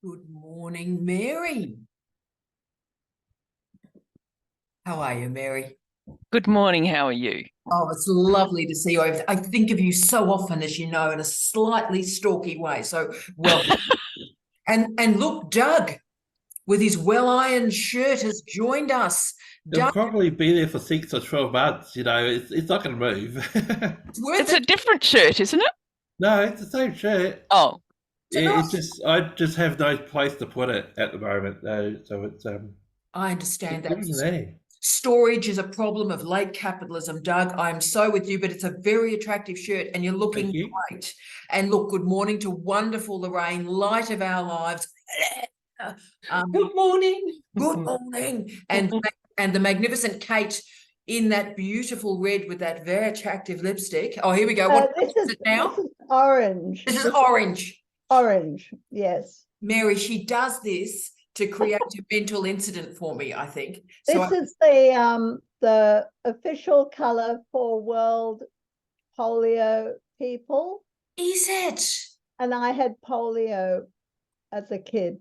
Good morning, Mary. How are you, Mary? Good morning. How are you? Oh, it's lovely to see you. I think of you so often, as you know, in a slightly stalky way. So welcome. and look, Doug, with his well-ironed shirt, has joined us. It'll Doug, probably be there for 6 or 12 months. It's not going to move. it's worth It's it. a different shirt, isn't it? No, it's the same shirt. Oh, It's just I just have no place to put it at the moment, though. So I understand it's that. even there. Storage is a problem of late capitalism, Doug. I'm so with you, but it's a very attractive shirt and you're looking Thank you. great. And look, good morning to wonderful Lorraine, light of our lives. Good morning. Good morning. And the magnificent Kate in that beautiful red with that very attractive lipstick. Oh, here we go. What This is it now? is orange. This is orange. Orange, yes. Mary, she does this to create a mental incident for me, I think. This is the official color for World Polio People, Is it? and I had polio as a kid.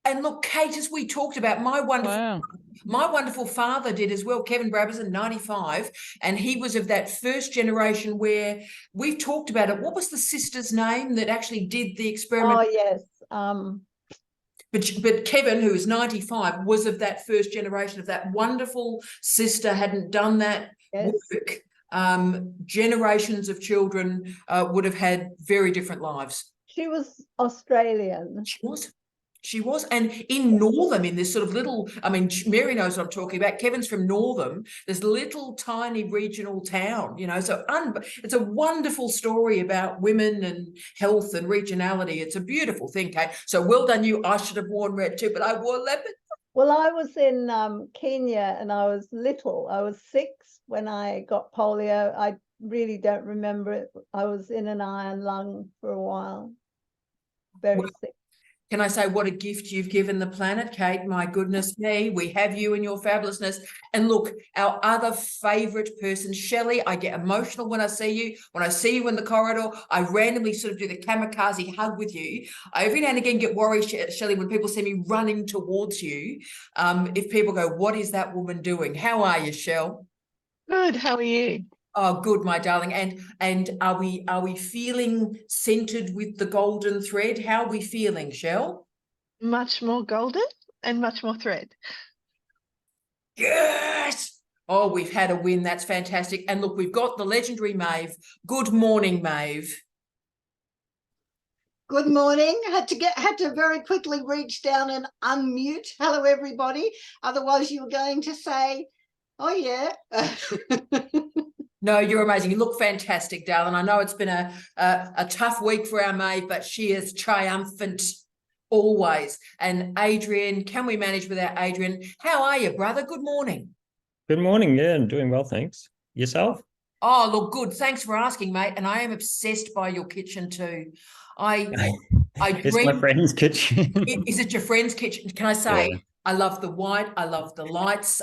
And look, Kate, as we talked about, my wonderful father did as well. Kevin Brabazon, 95, and he was of that first generation where we've talked about it. What was the sister's name that actually did the experiment? Oh yes. But Kevin, who is 95, was of that first generation of that wonderful sister, hadn't done that Yes. work. Generations of children would have had very different lives. She was Australian. She was. And in Northam, in this sort of little, I mean, Mary knows what I'm talking about. Kevin's from Northam, this little tiny regional town, so it's a wonderful story about women and health and regionality. It's a beautiful thing, Kate. So well done you. I should have worn red too, but I wore leopard. Well, I was in Kenya and I was little. I was 6 when I got polio. I really don't remember it. I was in an iron lung for a while. Very sick. Can I say what a gift you've given the planet, Kate? My goodness me, we have you and your fabulousness. And look, our other favourite person, Shelley, I get emotional when I see you. When I see you in the corridor, I randomly sort of do the kamikaze hug with you. I every now and again get worried, Shelley, when people see me running towards you. If people go, what is that woman doing? How are you, Shell? Good. How are you? Oh, good, my darling. And are we feeling centered with the golden thread? How are we feeling, Shell? Much more golden and much more thread. Yes. Oh, we've had a win. That's fantastic. And look, we've got the legendary Maeve. Good morning, Maeve. Good morning. Had to very quickly reach down and unmute. Hello, everybody. Otherwise, you were going to say, oh yeah. No, you're amazing. You look fantastic, darling. I know it's been a tough week for our Maeve, but she is triumphant always. And Adrian, can we manage without Adrian? How are you, brother? Good morning. Good morning. Yeah, I'm doing well, thanks. Yourself? Oh, look, good. Thanks for asking, mate. And I am obsessed by your kitchen too. It's my friend's kitchen. Is it your friend's kitchen? Can I say? Yeah. I love the white. I love the lights.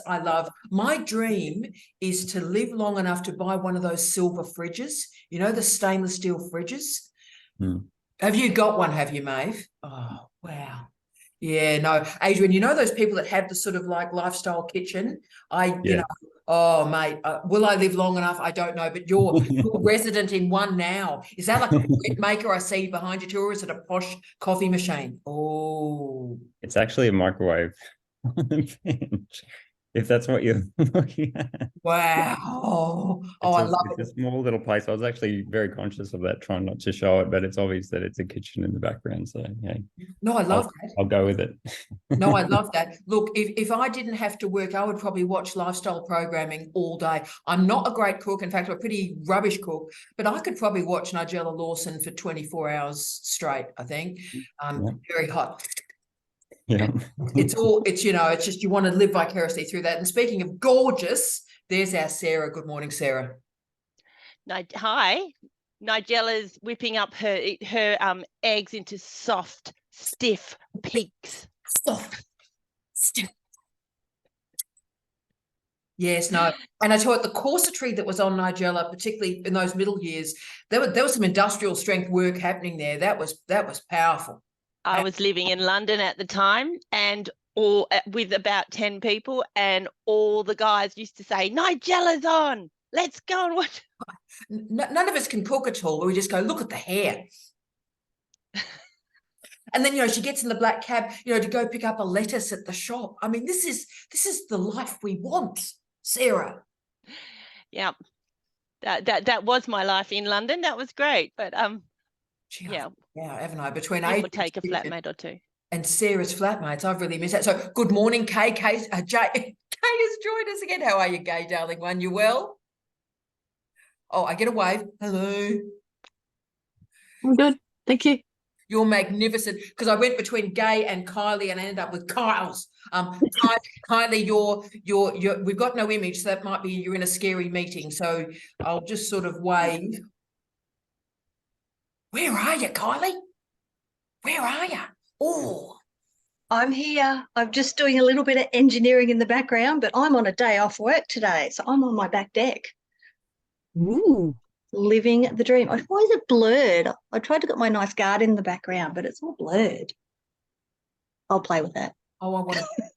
My dream is to live long enough to buy one of those silver fridges, the stainless steel fridges. Have you got one? Have you, Maeve? Oh, wow. Yeah, no, Adrian, those people that have the sort of like lifestyle kitchen. Oh, mate, will I live long enough? I don't know, but you're resident in one now. Is that like a wet maker I see behind you too, or is it a posh coffee machine? Oh. It's actually a microwave on the bench, if that's what you're looking at. Wow. I love it. It's a small little place. I was actually very conscious of that, trying not to show it, but it's obvious that it's a kitchen in the background. So, yeah. No, I love that. I'll go with it. No, I love that. Look, if I didn't have to work, I would probably watch lifestyle programming all day. I'm not a great cook. In fact, I'm a pretty rubbish cook, but I could probably watch Nigella Lawson for 24 hours straight, I think. Very hot. Yeah. It's just you want to live vicariously through that. And speaking of gorgeous, there's our Sarah. Good morning, Sarah. Hi. Nigella's whipping up her eggs into soft, stiff peaks. Soft, stiff. Yes, no. And I tell you what, the corsetry that was on Nigella, particularly in those middle years, there was some industrial strength work happening there. That was powerful. I was living in London at the time, and all with about 10 people, and all the guys used to say, Nigella's on, let's go and watch. None of us can cook at all, but we just go, look at the hair. And then, you know, she gets in the black cab, you know, to go pick up a lettuce at the shop. I mean, this is the life we want, Sarah. Yeah, that was my life in London. That was great, but Gee, yeah, haven't I? Between it Aidan would take a flatmate or two. and Sarah's flatmates, I've really missed that. So, good morning, Kay. Kay has joined us again. How are you, Gay, darling one? You well? Oh, I get a wave. Hello. I'm good. Thank you. You're magnificent, because I went between Gay and Kylie and I ended up with Kyle's. Kylie, you're we've got no image, so that might be you're in a scary meeting. So I'll just sort of wave. Where are you, Kylie? Where are you? Oh, I'm here. I'm just doing a little bit of engineering in the background, but I'm on a day off work today, so I'm on my back deck. Ooh. Living the dream. Why is it blurred? I tried to get my nice garden in the background, but it's all blurred. I'll play with that. oh,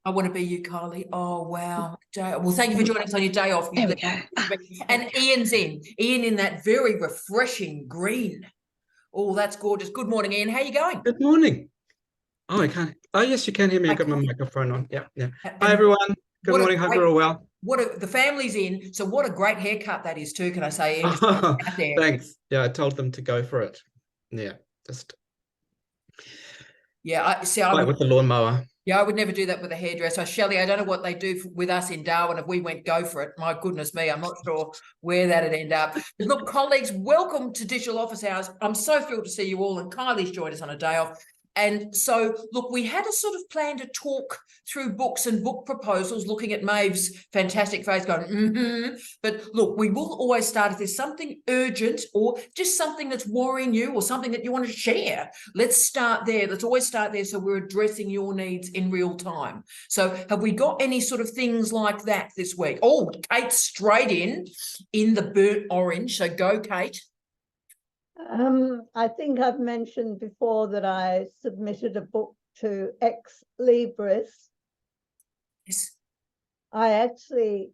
I want to be you, Kylie. Oh, wow. Well, thank you for joining us on your day off. There we go. And Ian's in. Ian in that very refreshing green. Oh, that's gorgeous. Good morning, Ian. How are you going? Good morning. Oh, I can't. Oh, yes, you can hear me. I've got my microphone on. Yeah. Hi, everyone. Good morning. Hope you're all well. The family's in. So what a great haircut that is too, can I say, Ian? Thanks. Yeah, I told them to go for it. Yeah, just Yeah, like with the lawnmower. Yeah, I would never do that with a hairdresser. Shelley, I don't know what they do with us in Darwin if we went go for it. My goodness me, I'm not sure where that'd end up. But look, colleagues, welcome to Digital Office Hours. I'm so thrilled to see you all, and Kylie's joined us on a day off. And so, look, we had a sort of plan to talk through books and book proposals, looking at Maeve's fantastic face going, But look, we will always start if there's something urgent or just something that's worrying you or something that you want to share. Let's start there. Let's always start there, so we're addressing your needs in real time. So have we got any sort of things like that this week? Oh, Kate's straight in the burnt orange. So go, Kate. I think I've mentioned before that I submitted a book to Ex Libris. Yes. I actually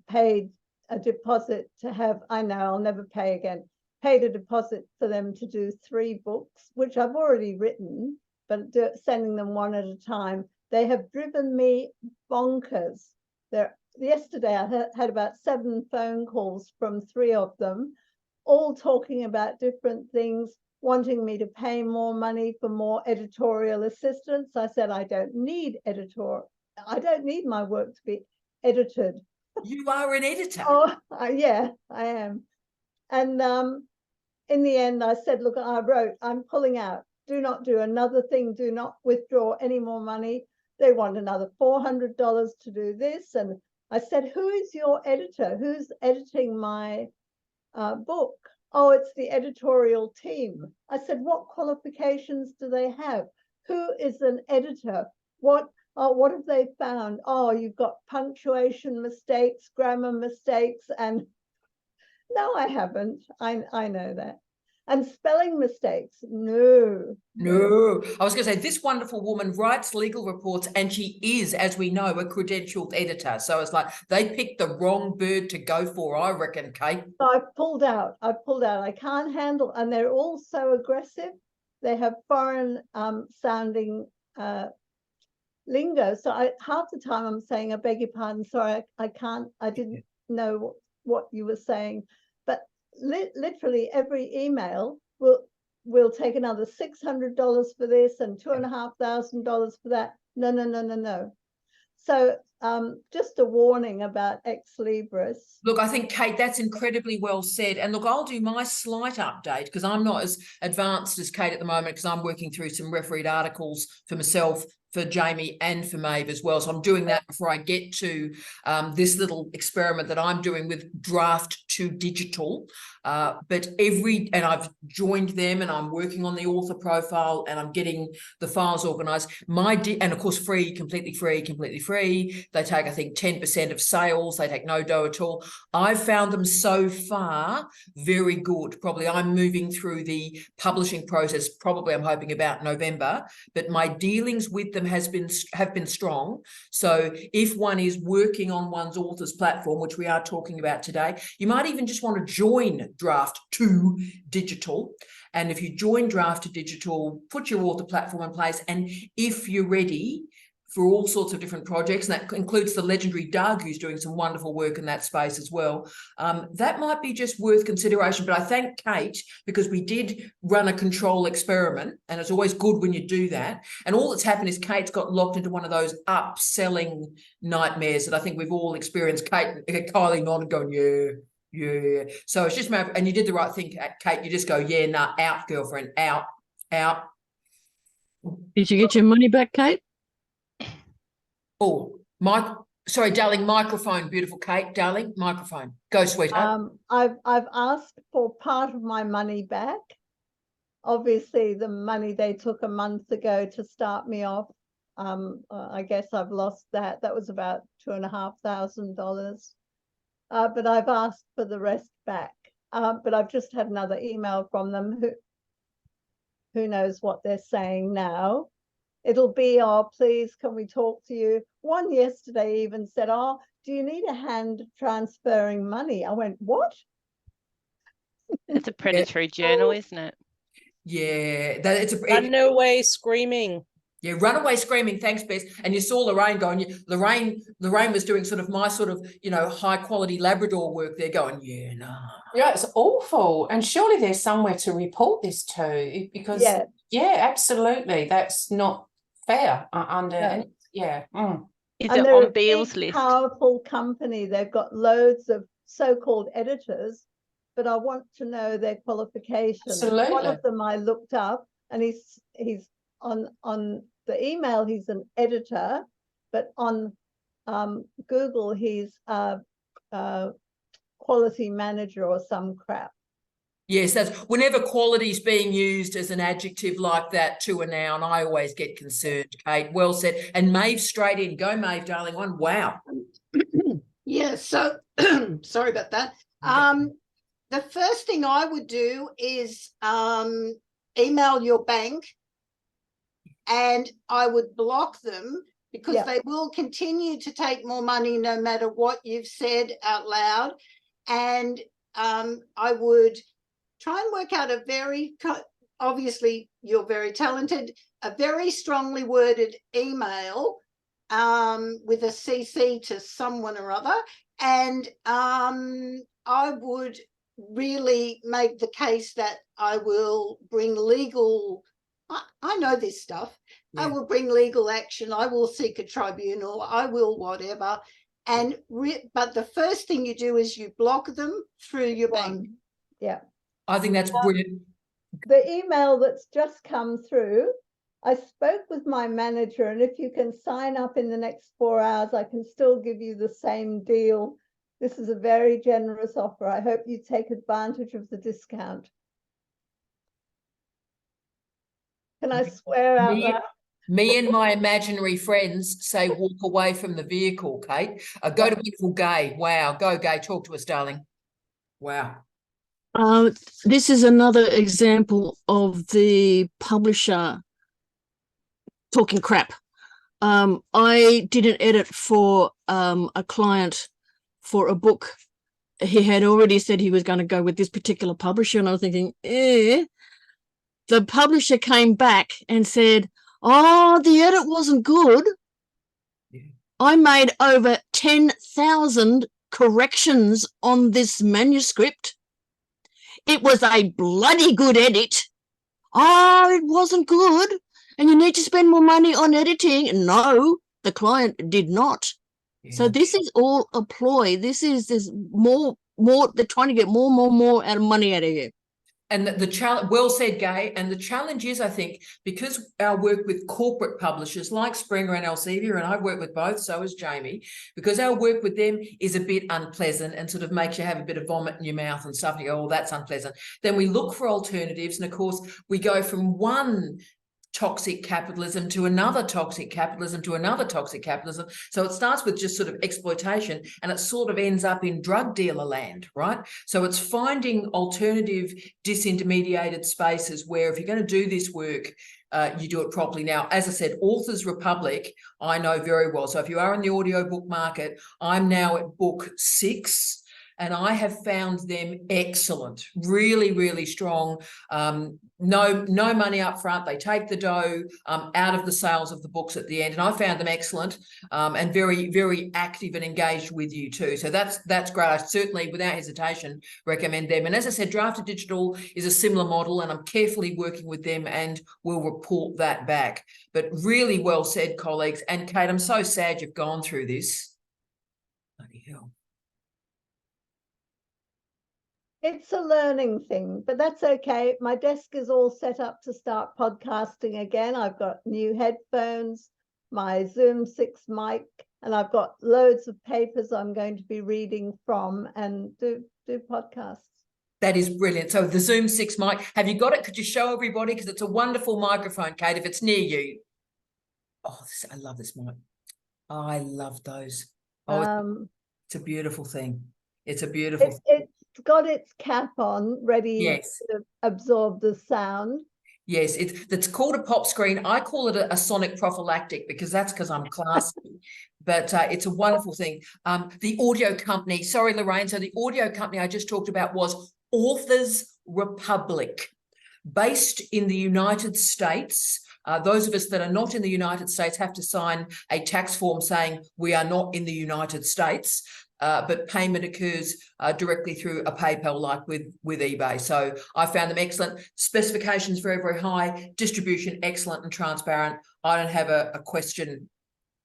paid a deposit to have, I know I'll never pay again, paid a deposit for them to do 3 books, which I've already written, but sending them one at a time. They have driven me bonkers. Yesterday I had about 7 phone calls from 3 of them, all talking about different things, wanting me to pay more money for more editorial assistance. I said, I don't need I don't need my work to be edited. You are an editor. Oh, yeah, I am. And in the end, I said, look, I'm pulling out. Do not do another thing. Do not withdraw any more money. They want another $400 to do this. And I said, who is your editor? Who's editing my book? Oh, it's the editorial team. I said, what qualifications do they have? Who is an editor? What have they found? Oh, you've got punctuation mistakes, grammar mistakes, and no, I haven't. I know that. And spelling mistakes, no. I was going to say, this wonderful woman writes legal reports, and she is, as we know, a credentialed editor. So it's like they picked the wrong bird to go for, I reckon, Kate. I've pulled out. I can't handle, and they're all so aggressive. They have foreign sounding lingo. So half the time I'm saying, I beg your pardon, sorry, I didn't know what you were saying. But literally every email will take another $600 for this and $2,500 for that. No. So just a warning about Ex Libris. Look, I think, Kate, that's incredibly well said. And look, I'll do my slight update, because I'm not as advanced as Kate at the moment, because I'm working through some refereed articles for myself for Jamie and for Maeve as well. So I'm doing that before I get to this little experiment that I'm doing with Draft to Digital. But and I've joined them and I'm working on the author profile and I'm getting the files organized. And of course, completely free. They take, I think, 10% of sales. They take no dough at all. I've found them so far very good. Probably I'm moving through the publishing process, probably I'm hoping about November, but my dealings with them have been strong. So if one is working on one's author's platform, which we are talking about today, you might even just want to join Draft to Digital. And if you join Draft to Digital, put your author platform in place. And if you're ready for all sorts of different projects, and that includes the legendary Doug, who's doing some wonderful work in that space as well, that might be just worth consideration. But I thank Kate, because we did run a control experiment, and it's always good when you do that. And all that's happened is Kate's got locked into one of those upselling nightmares that I think we've all experienced. Kylie nodded going, yeah. So it's just, and you did the right thing, Kate. You just go, yeah, nah, out, girlfriend, out. Did you get your money back, Kate? Oh, sorry, darling, microphone, beautiful Kate, darling, microphone. Go, sweetheart. I've asked for part of my money back. Obviously, the money they took a month ago to start me off, I guess I've lost that. That was about $2,500. But I've asked for the rest back. But I've just had another email from them. Who knows what they're saying now? It'll be, oh, please, can we talk to you? One yesterday even said, oh, do you need a hand transferring money? I went, what? It's a predatory journal, isn't it? Yeah, Run away screaming. Yeah, run away screaming. Thanks, Bess. And you saw Lorraine going. Lorraine was doing sort of my sort of, high quality Labrador work there, going, yeah, no. Yeah, it's awful. And surely there's somewhere to report this to, because yeah, absolutely, that's not fair under. Yeah. Is and it on Beale's list? Powerful company. They've got loads of so-called editors, but I want to know their qualifications. Absolutely. One of them I looked up, and he's on the email he's an editor, but on Google he's a quality manager or some crap. Yes, that's whenever quality is being used as an adjective like that to a noun, I always get concerned, Kate. Well said. And Maeve, straight in. Go, Maeve, darling. One. Wow. Yeah, so sorry about that. The first thing I would do is email your bank, and I would block them, because they will continue to take more money no matter what you've said out loud. And I would try and work out obviously you're very talented, a very strongly worded email with a CC to someone or other. And I would really make the case that I will bring legal, I know this stuff. Yeah. I will bring legal action. I will seek a tribunal. I will whatever. And but the first thing you do is you block them through your bank. Yeah. I think that's brilliant. The email that's just come through, I spoke with my manager, and if you can sign up in the next 4 hours, I can still give you the same deal. This is a very generous offer. I hope you take advantage of the discount. Can I swear out loud? Me and my imaginary friends say walk away from the vehicle, Kate. Go to beautiful Gay. Wow. Go, Gay. Talk to us, darling. Wow. This is another example of the publisher talking crap. I did an edit for a client for a book. He had already said he was going to go with this particular publisher, and I was thinking, The publisher came back and said, oh, the edit wasn't good. Yeah. I made over 10,000 corrections on this manuscript. It was a bloody good edit. Oh, it wasn't good. And you need to spend more money on editing. No, the client did not. Yeah. So this is all a ploy. There's more, they're trying to get more out of money out of you. And the challenge, well said, Gay. And the challenge is, I think, because our work with corporate publishers like Springer and Elsevier, and I've worked with both, so has Jamie, because our work with them is a bit unpleasant and sort of makes you have a bit of vomit in your mouth and stuff. And you go, oh, that's unpleasant. Then we look for alternatives. And of course, we go from one toxic capitalism to another toxic capitalism to another toxic capitalism. So it starts with just sort of exploitation and it sort of ends up in drug dealer land, right? So it's finding alternative disintermediated spaces where if you're going to do this work, you do it properly. Now, as I said, Authors Republic, I know very well. So if you are in the audiobook market, I'm now at book 6. And I have found them excellent, really, really strong. No money up front. They take the dough out of the sales of the books at the end. And I found them excellent and very, very active and engaged with you too. So that's great. I certainly, without hesitation, recommend them. And as I said, Drafted Digital is a similar model and I'm carefully working with them and will report that back. But really well said, colleagues. And Kate, I'm so sad you've gone through this. Bloody hell. It's a learning thing, but that's okay. My desk is all set up to start podcasting again. I've got new headphones, my Zoom 6 mic, and I've got loads of papers I'm going to be reading from and do podcasts. That is brilliant. So the Zoom 6 mic, have you got it? Could you show everybody? Because it's a wonderful microphone, Kate, if it's near you. Oh, I love this mic. I love those. Oh, it's a beautiful thing. It's a beautiful thing. It's got its cap on, ready to absorb the sound. Yes, it's called a pop screen. I call it a sonic prophylactic because I'm classy. But it's a wonderful thing. The audio company, sorry, Lorraine. So the audio company I just talked about was Authors Republic, based in the United States. Those of us that are not in the United States have to sign a tax form saying we are not in the United States. But payment occurs directly through a PayPal, like with eBay. So I found them excellent. Specifications very, very high. Distribution excellent and transparent. I don't have a question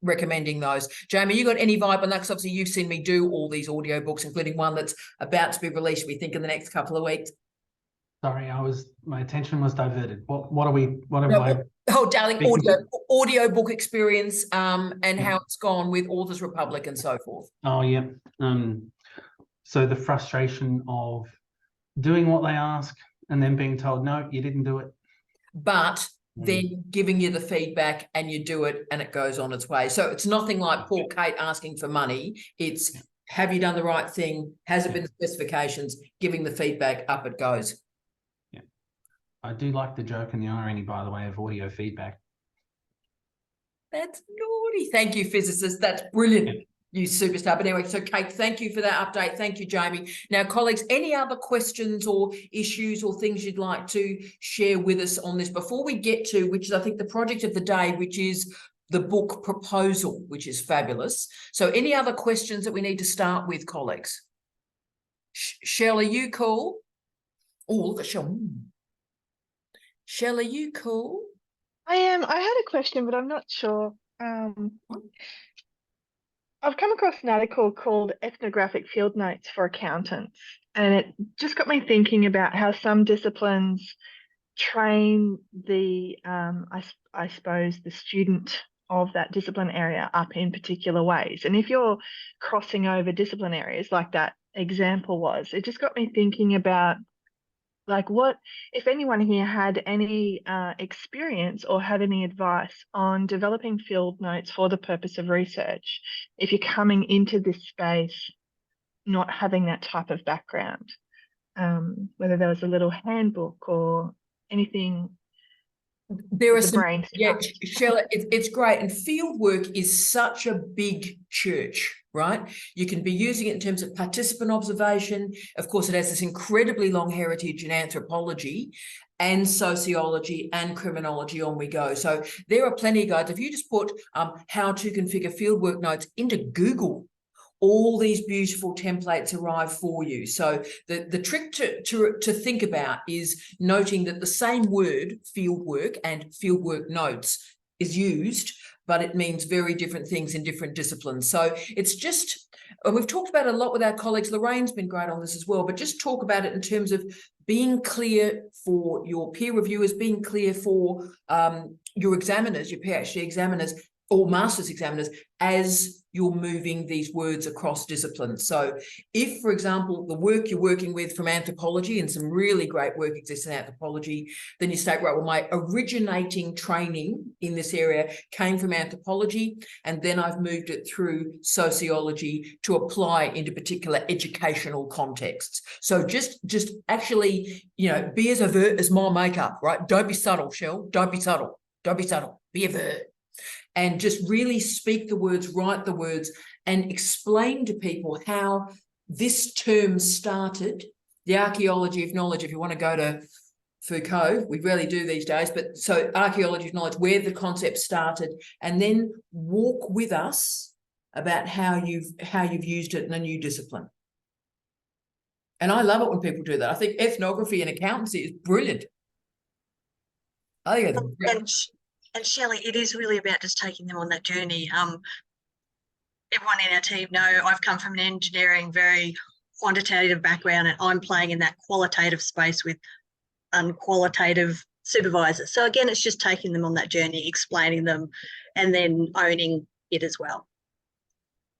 recommending those. Jamie, you got any vibe on that? Because obviously you've seen me do all these audiobooks, including one that's about to be released, we think, in the next couple of weeks. Sorry, my attention was diverted. What am I? Oh, darling, audiobook experience and how it's gone with Authors Republic and so forth. Oh, yeah. So the frustration of doing what they ask and then being told, no, you didn't do it. But then giving you the feedback and you do it and it goes on its way. So it's nothing like poor Kate asking for money. It's have you done the right thing? Has it been the specifications? Giving the feedback, up it goes. I do like the joke and the irony, by the way, of audio feedback. That's naughty. Thank you, physicists. That's brilliant, you superstar. But anyway, so Kate, thank you for that update. Thank you, Jamie. Now, colleagues, any other questions or issues or things you'd like to share with us on this before we get to, which is, I think, the project of the day, which is the book proposal, which is fabulous. So any other questions that we need to start with, colleagues? Shell, are you cool? Oh, look at Shell. Shell, are you cool? I am. I had a question, but I'm not sure. I've come across an article called Ethnographic Field Notes for Accountants, and it just got me thinking about how some disciplines train the, I suppose, the student of that discipline area up in particular ways. And if you're crossing over discipline areas like that example was, it just got me thinking about, like, what if anyone here had any experience or had any advice on developing field notes for the purpose of research if you're coming into this space not having that type of background, whether there was a little handbook or anything. There are some, yeah, Shella, it's great. And field work is such a big church, right? You can be using it in terms of participant observation. Of course, it has this incredibly long heritage in anthropology and sociology and criminology. On we go. So there are plenty of guides. If you just put how to configure fieldwork notes into Google, all these beautiful templates arrive for you. So the trick to think about is noting that the same word, fieldwork and fieldwork notes, is used, but it means very different things in different disciplines. So it's just and we've talked about it a lot with our colleagues. Lorraine's been great on this as well, but just talk about it in terms of being clear for your peer reviewers, being clear for your examiners, your PhD examiners or master's examiners, as you're moving these words across disciplines. So if, for example, the work you're working with from anthropology, and some really great work exists in anthropology, then you state, right, well, my originating training in this area came from anthropology, and then I've moved it through sociology to apply into particular educational contexts. So just actually, you know, be as overt as my makeup, right? Don't be subtle, Shell. Don't be subtle. Don't be subtle. Be overt. And just really speak the words, write the words, and explain to people how this term started, the archaeology of knowledge. If you want to go to Foucault, we rarely do these days, but so archaeology of knowledge, where the concept started, and then walk with us about how you've used it in a new discipline. And I love it when people do that. I think ethnography and accountancy is brilliant. I think it's brilliant. And Shelley, it is really about just taking them on that journey. Everyone in our team know I've come from an engineering, very quantitative background, and I'm playing in that qualitative space with unqualitative supervisors. So again, it's just taking them on that journey, explaining them, and then owning it as well.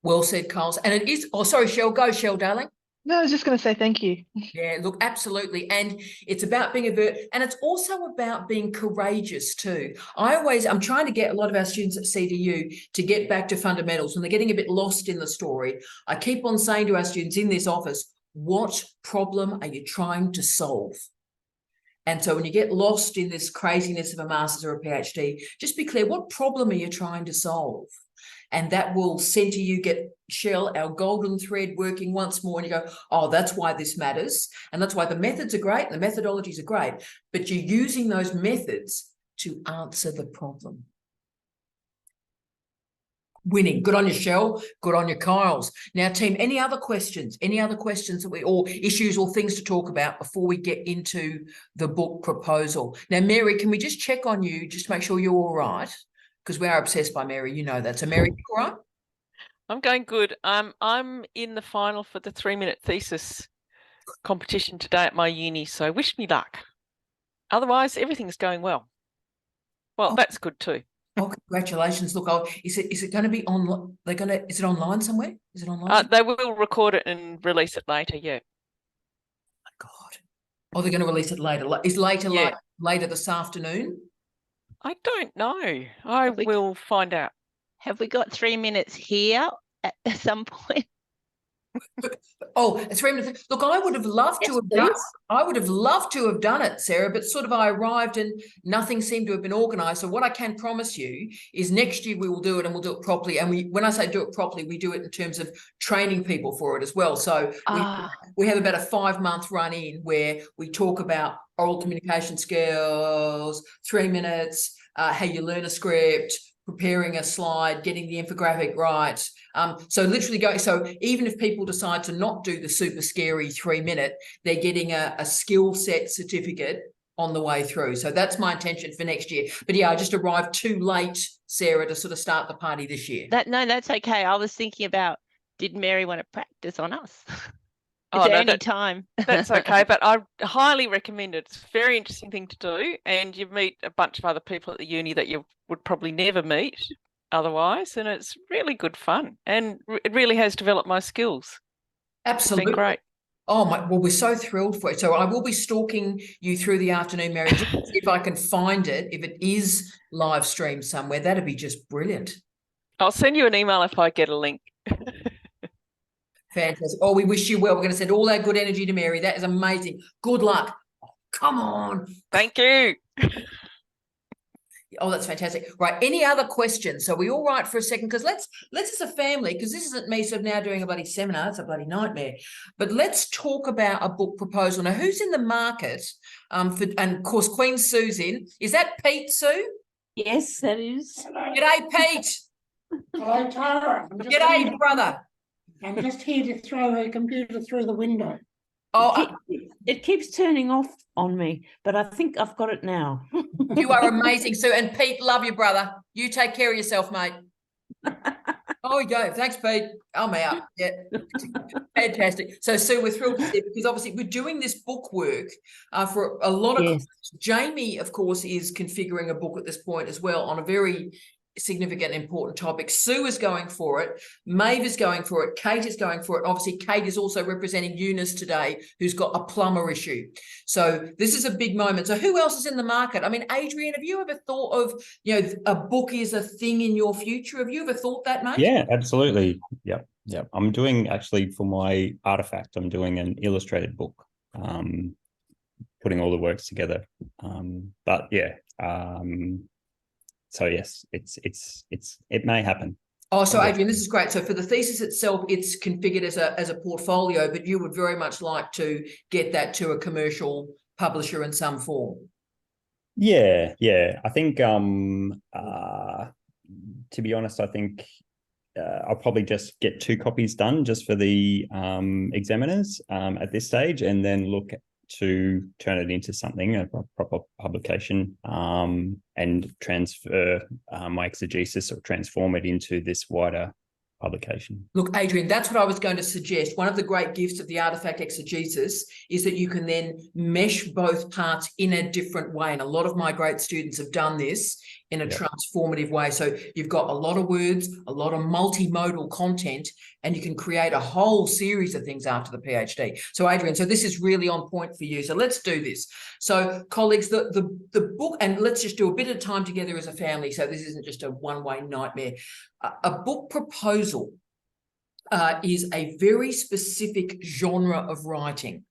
Well said, Coles. And it is, oh, sorry, Shell, go, Shell, darling. No, I was just going to say thank you. Yeah, look, absolutely. And it's about being overt, and it's also about being courageous too. I'm trying to get a lot of our students at CDU to get back to fundamentals when they're getting a bit lost in the story. I keep on saying to our students in this office, what problem are you trying to solve? And so when you get lost in this craziness of a master's or a PhD, just be clear, what problem are you trying to solve? And that will center you, get Shell, our golden thread, working once more, and you go, oh, that's why this matters. And that's why the methods are great, and the methodologies are great, but you're using those methods to answer the problem. Winning. Good on you, Shell. Good on you, Kyles. Now, team, any other questions? Any other questions that or issues or things to talk about before we get into the book proposal? Now, Mary, can we just check on you, just to make sure you're all right? Because we are obsessed by Mary, you know that. So Mary, you all right? I'm going good. I'm in the final for the 3-minute thesis competition today at my uni, so wish me luck. Otherwise, everything's going well. Well, that's good too. Oh, congratulations! Look, is it going to be on? Is it online somewhere? Is it online? They will record it and release it later. Yeah. Oh my God! Oh, they're going to release it later. Is later like later this afternoon? I don't know. I will find out. Have we got 3 minutes here at some point? Oh, 3 minutes. Look, I would have loved to have done it. I would have loved to have done it, Sarah, but sort of I arrived and nothing seemed to have been organised. So what I can promise you is next year we will do it, and we'll do it properly. And when I say do it properly, we do it in terms of training people for it as well. So we have about a 5-month run in where we talk about oral communication skills, 3 minutes, how you learn a script, preparing a slide, getting the infographic right. So literally so even if people decide to not do the super scary 3-minute, they're getting a skill set certificate on the way through. So that's my intention for next year. But yeah, I just arrived too late, Sarah, to sort of start the party this year. No, that's okay. I was thinking about, did Mary want to practice on us? Is there any time? That's okay, but I highly recommend it. It's a very interesting thing to do, and you meet a bunch of other people at the uni that you would probably never meet otherwise, and it's really good fun, and it really has developed my skills. Absolutely. It's been great. Oh my! Well, we're so thrilled for it. So I will be stalking you through the afternoon, Mary, just to see if I can find it. If it is live streamed somewhere, that'd be just brilliant. I'll send you an email if I get a link. Fantastic. Oh, we wish you well. We're going to send all our good energy to Mary. That is amazing. Good luck. Oh, come on. Thank you. Oh, that's fantastic. Right. Any other questions? So we all right for a second? Because let's as a family, because this isn't me sort of now doing a bloody seminar. It's a bloody nightmare. But let's talk about a book proposal. Now, who's in the market? And of course, Queen Sue's in. Is that Pete, Sue? Yes, that is. G'day, Pete. Hello, Tara. G'day, brother. I'm just here to throw her computer through the window. Oh, it keeps turning off on me, but I think I've got it now. You are amazing, Sue. And Pete, love you, brother. You take care of yourself, mate. Oh, yeah. Thanks, Pete. I'm out. Yeah. Fantastic. So, Sue, we're thrilled to see it because obviously we're doing this book work for a lot of Jamie, of course, is configuring a book at this point as well on a very significant, important topic. Sue is going for it. Maeve is going for it. Kate is going for it. Obviously, Kate is also representing Eunice today, who's got a plumber issue. So this is a big moment. So who else is in the market? I mean, Adrian, have you ever thought of, you know, a book is a thing in your future? Have you ever thought that, mate? Yeah, absolutely. Yep. I'm doing, actually, for my artifact, I'm doing an illustrated book, putting all the works together. But yeah, so yes, it may happen. Oh, so Adrian, this is great. So for the thesis itself, it's configured as a portfolio, but you would very much like to get that to a commercial publisher in some form. Yeah. I think to be honest, I think I'll probably just get 2 copies done just for the examiners at this stage, and then look to turn it into something, a proper publication, and transfer my exegesis or transform it into this wider publication. Look, Adrian, that's what I was going to suggest. One of the great gifts of the artifact exegesis is that you can then mesh both parts in a different way. And a lot of my great students have done this in a transformative way. So you've got a lot of words, a lot of multimodal content, and you can create a whole series of things after the PhD. So Adrian, so this is really on point for you. So let's do this. So colleagues, the book, and let's just do a bit of time together as a family. So this isn't just a one-way nightmare. A book proposal is a very specific genre of writing.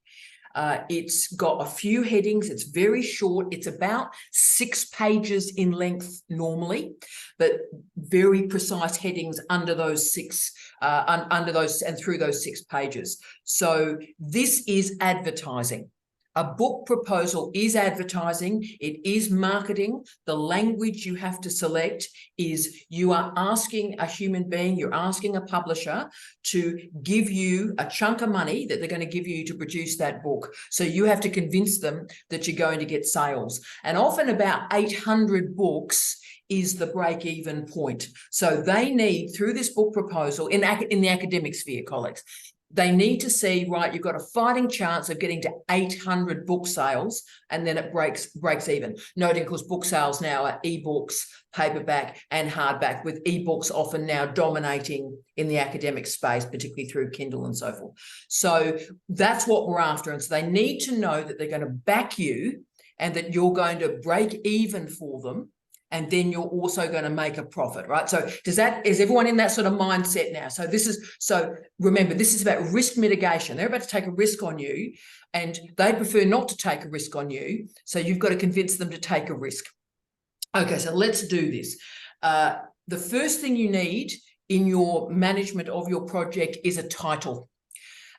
It's got a few headings. It's very short. It's about 6 pages in length normally, but very precise headings under those 6, under those and through those 6 pages. So this is advertising. A book proposal is advertising. It is marketing. The language you have to select is you are asking a human being, you're asking a publisher to give you a chunk of money that they're going to give you to produce that book. So you have to convince them that you're going to get sales. And often about 800 books is the break-even point. So they need, through this book proposal, in the academic sphere, colleagues, they need to see, right, you've got a fighting chance of getting to 800 book sales, and then it breaks even. Noting, of course, book sales now are ebooks, paperback and hardback, with ebooks often now dominating in the academic space, particularly through Kindle and so forth. So that's what we're after. And so they need to know that they're going to back you and that you're going to break even for them. And then you're also going to make a profit, right? So is everyone in that sort of mindset now? So remember, this is about risk mitigation. They're about to take a risk on you and they prefer not to take a risk on you. So you've got to convince them to take a risk. Okay, so let's do this. The first thing you need in your management of your project is a title.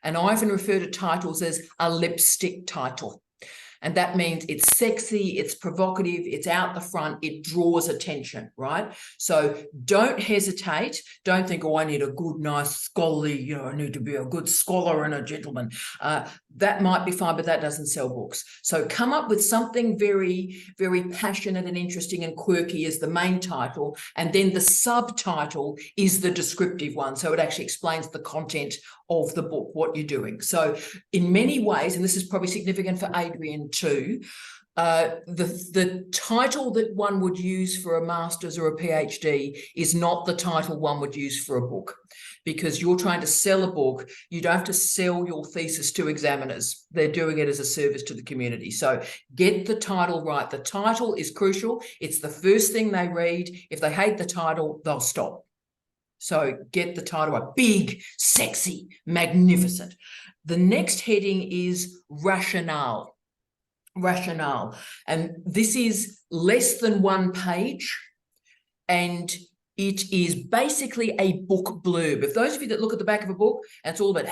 And I often refer to titles as a lipstick title. And that means it's sexy, it's provocative, it's out the front, it draws attention, right? So don't hesitate. Don't think, oh, I need a good, nice, scholarly, I need to be a good scholar and a gentleman. That might be fine, but that doesn't sell books. So come up with something very, very passionate and interesting and quirky as the main title. And then the subtitle is the descriptive one. So it actually explains the content of the book, what you're doing. So in many ways, and this is probably significant for Adrian too, the title that one would use for a master's or a PhD is not the title one would use for a book, because you're trying to sell a book. You don't have to sell your thesis to examiners. They're doing it as a service to the community. So get the title right. The title is crucial. It's the first thing they read. If they hate the title, they'll stop. So get the title right. Big, sexy, magnificent. The next heading is rationale. Rationale. And this is less than 1 page. And it is basically a book blurb. If those of you that look at the back of a book, and it's all about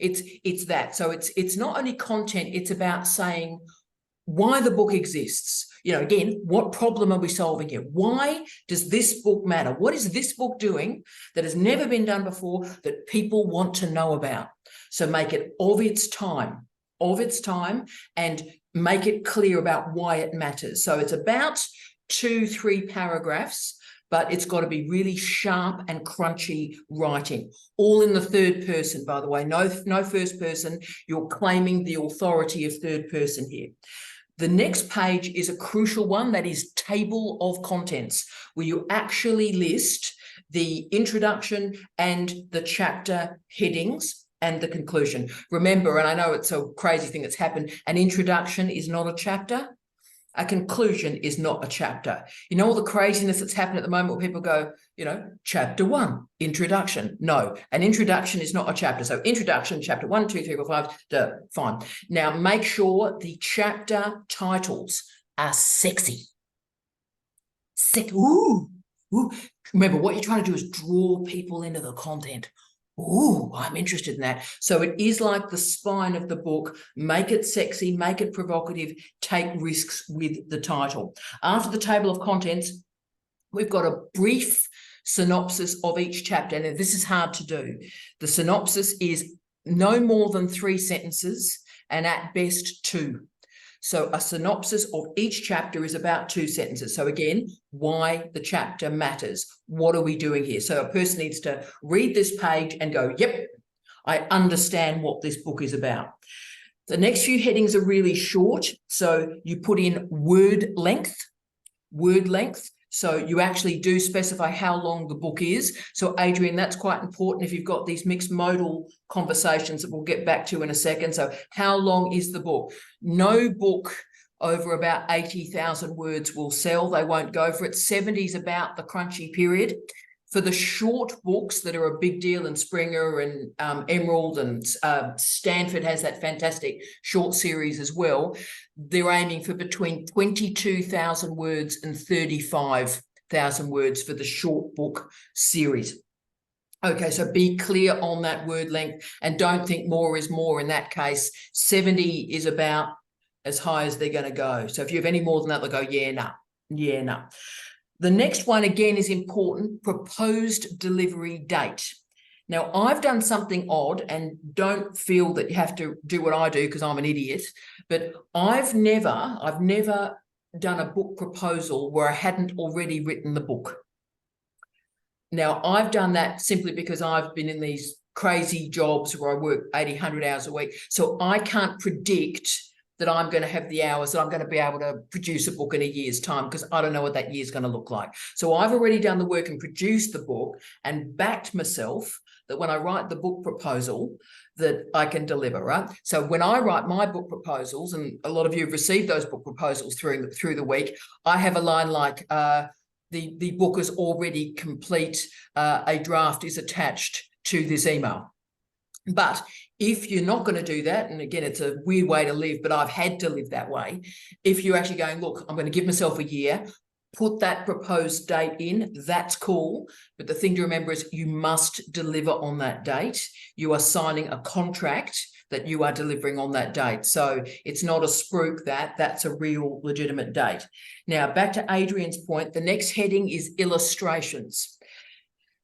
it's that. So it's not only content, it's about saying why the book exists. Again, what problem are we solving here? Why does this book matter? What is this book doing that has never been done before that people want to know about? So make it of its time, and make it clear about why it matters. So it's about 2-3 paragraphs but it's got to be really sharp and crunchy writing, all in the third person, by the way, no first person. You're claiming the authority of third person here. The next page is a crucial one, that is table of contents, where you actually list the introduction and the chapter headings and the conclusion. Remember, and I know it's a crazy thing that's happened, an introduction is not a chapter. A conclusion is not a chapter. You know all the craziness that's happened at the moment where people go, you know, chapter 1, introduction. No, an introduction is not a chapter. So introduction, chapter 1, 2, 3, 4, 5, fine. Now make sure the chapter titles are sexy. Ooh. Remember, what you're trying to do is draw people into the content. Ooh, I'm interested in that. So it is like the spine of the book. Make it sexy, make it provocative, take risks with the title. After the table of contents, we've got a brief synopsis of each chapter. And this is hard to do. The synopsis is no more than 3 sentences and at best 2. So a synopsis of each chapter is about 2 sentences. So again, why the chapter matters. What are we doing here? So a person needs to read this page and go, yep, I understand what this book is about. The next few headings are really short. So you put in word length. So you actually do specify how long the book is. So Adrian, that's quite important if you've got these mixed modal conversations that we'll get back to in a second. So how long is the book? No book over about 80,000 words will sell. They won't go for it. 70 is about the crunchy period. For the short books that are a big deal, and Springer and Emerald and Stanford has that fantastic short series as well, they're aiming for between 22,000 words and 35,000 words for the short book series. Okay, so be clear on that word length and don't think more is more in that case. 70 is about as high as they're going to go. So if you have any more than that, they'll go, yeah, no. The next one, again, is important, proposed delivery date. Now, I've done something odd, and don't feel that you have to do what I do because I'm an idiot, but I've never done a book proposal where I hadn't already written the book. Now, I've done that simply because I've been in these crazy jobs where I work 80, 100 hours a week. So I can't predict that I'm going to have the hours that I'm going to be able to produce a book in a year's time, because I don't know what that year's going to look like. So I've already done the work and produced the book and backed myself that when I write the book proposal that I can deliver, right? So when I write my book proposals, and a lot of you have received those book proposals through the week, I have a line like, the book is already complete, a draft is attached to this email. But if you're not going to do that, and again, it's a weird way to live, but I've had to live that way. If you're actually going, look, I'm going to give myself a year, put that proposed date in, that's cool. But the thing to remember is you must deliver on that date. You are signing a contract that you are delivering on that date. So it's not a spruik that's a real legitimate date. Now, back to Adrian's point, the next heading is illustrations.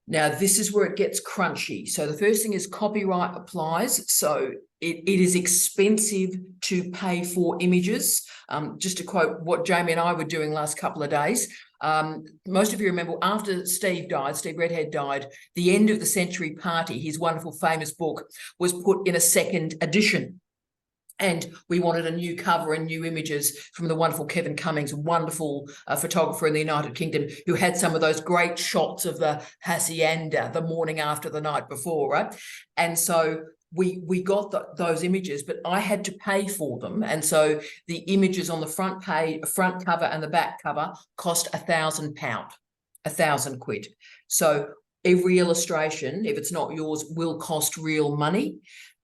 Now, this is where it gets crunchy. So the first thing is copyright applies. So it is expensive to pay for images. Just to quote what Jamie and I were doing last couple of days, most of you remember after Steve Redhead died, The End of the Century Party, his wonderful famous book, was put in a second edition. And we wanted a new cover and new images from the wonderful Kevin Cummings, wonderful photographer in the United Kingdom, who had some of those great shots of the hacienda the morning after the night before, right? And so we got those images, but I had to pay for them. And so the images on the front cover and the back cover cost £1,000, £1,000. So every illustration, if it's not yours, will cost real money.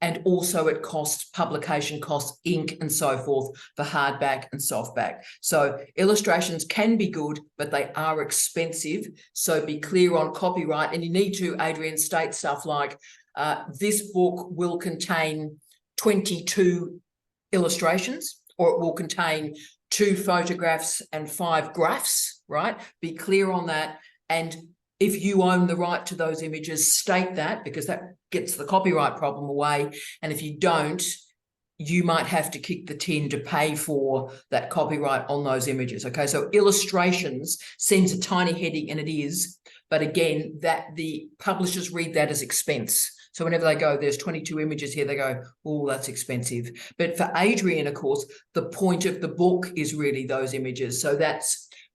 And also it costs publication costs, ink and so forth for hardback and softback. So illustrations can be good, but they are expensive. So be clear on copyright. And you need to, Adrian, state stuff like, this book will contain 22 illustrations, or it will contain 2 photographs and 5 graphs, right? Be clear on that. And if you own the right to those images, state that, because that gets the copyright problem away. And if you don't, you might have to kick the tin to pay for that copyright on those images. Okay, so illustrations seems a tiny heading, and it is, but again, that the publishers read that as expense. So whenever they go, there's 22 images here, they go, oh, that's expensive. But for Adrian, of course, the point of the book is really those images. So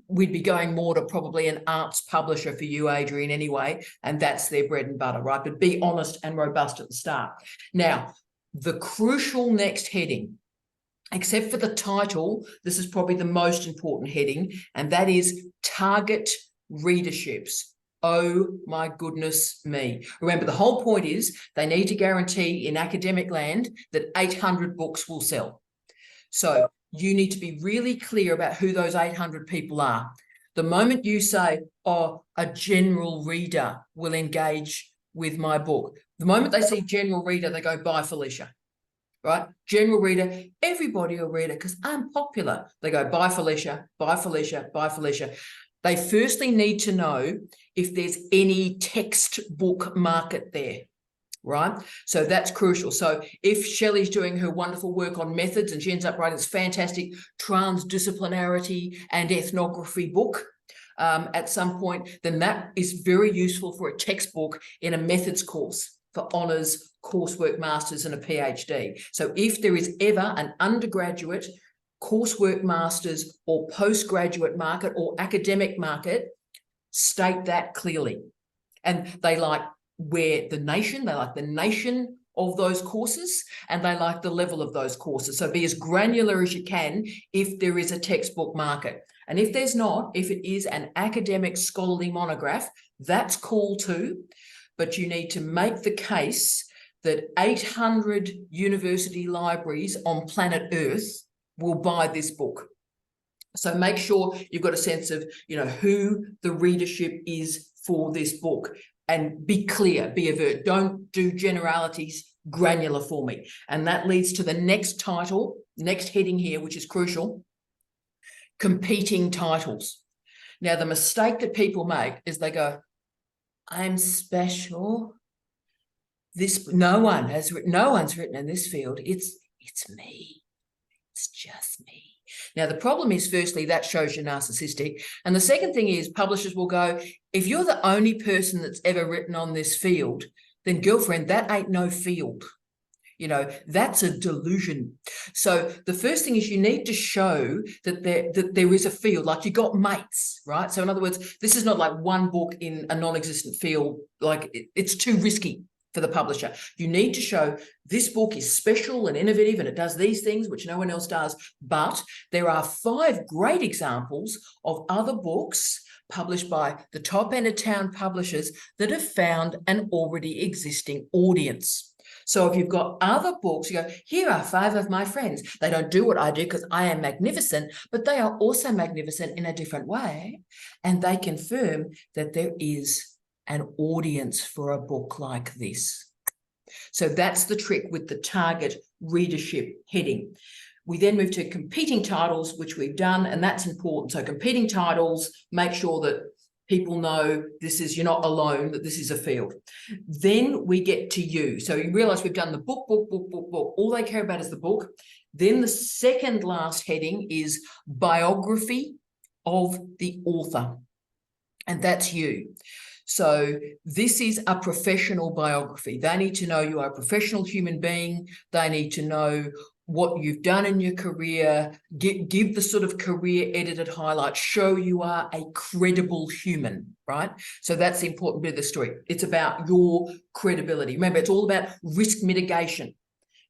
we'd be going more to probably an arts publisher for you, Adrian, anyway, and that's their bread and butter, right? But be honest and robust at the start. Now, the crucial next heading, except for the title, this is probably the most important heading, and that is target readerships. Oh my goodness me. Remember, the whole point is they need to guarantee in academic land that 800 books will sell. So you need to be really clear about who those 800 people are. The moment you say, oh, a general reader will engage with my book, the moment they see general reader, they go, bye, Felicia. Right? General reader, everybody will read it because I'm popular. They go, bye, Felicia, bye, Felicia, bye, Felicia. They firstly need to know if there's any textbook market there, right? So that's crucial. So if Shelley's doing her wonderful work on methods and she ends up writing this fantastic transdisciplinarity and ethnography book at some point, then that is very useful for a textbook in a methods course for honours, coursework masters and a PhD. So if there is ever an undergraduate coursework masters or postgraduate market or academic market, state that clearly. And they like they like the nation of those courses, and they like the level of those courses. So be as granular as you can if there is a textbook market. And if there's not, if it is an academic scholarly monograph, that's cool too. But you need to make the case that 800 university libraries on planet Earth will buy this book. So make sure you've got a sense of, who the readership is for this book, and be clear, be overt. Don't do generalities, granular for me. And that leads to the next title, next heading here, which is crucial, competing titles. Now, the mistake that people make is they go, I'm special. No one's written in this field. It's me. It's just me. Now, the problem is, firstly, that shows you're narcissistic. And the second thing is publishers will go, if you're the only person that's ever written on this field, then girlfriend, that ain't no field. That's a delusion. So the first thing is you need to show that there is a field, like you got mates, right? So in other words, this is not like one book in a non-existent field, like it's too risky for the publisher. You need to show this book is special and innovative and it does these things which no one else does. But there are 5 great examples of other books published by the top end of town publishers that have found an already existing audience. So if you've got other books, you go, here are 5 of my friends. They don't do what I do because I am magnificent, but they are also magnificent in a different way. And they confirm that there is an audience for a book like this. So that's the trick with the target readership heading. We then move to competing titles, which we've done, and that's important. So competing titles, make sure that people know you're not alone, that this is a field. Then we get to you. So you realize we've done the book. All they care about is the book. Then the second last heading is biography of the author. And that's you. So this is a professional biography. They need to know you are a professional human being. They need to know what you've done in your career, give the sort of career edited highlights, show you are a credible human, right? So that's the important bit of the story. It's about your credibility. Remember, it's all about risk mitigation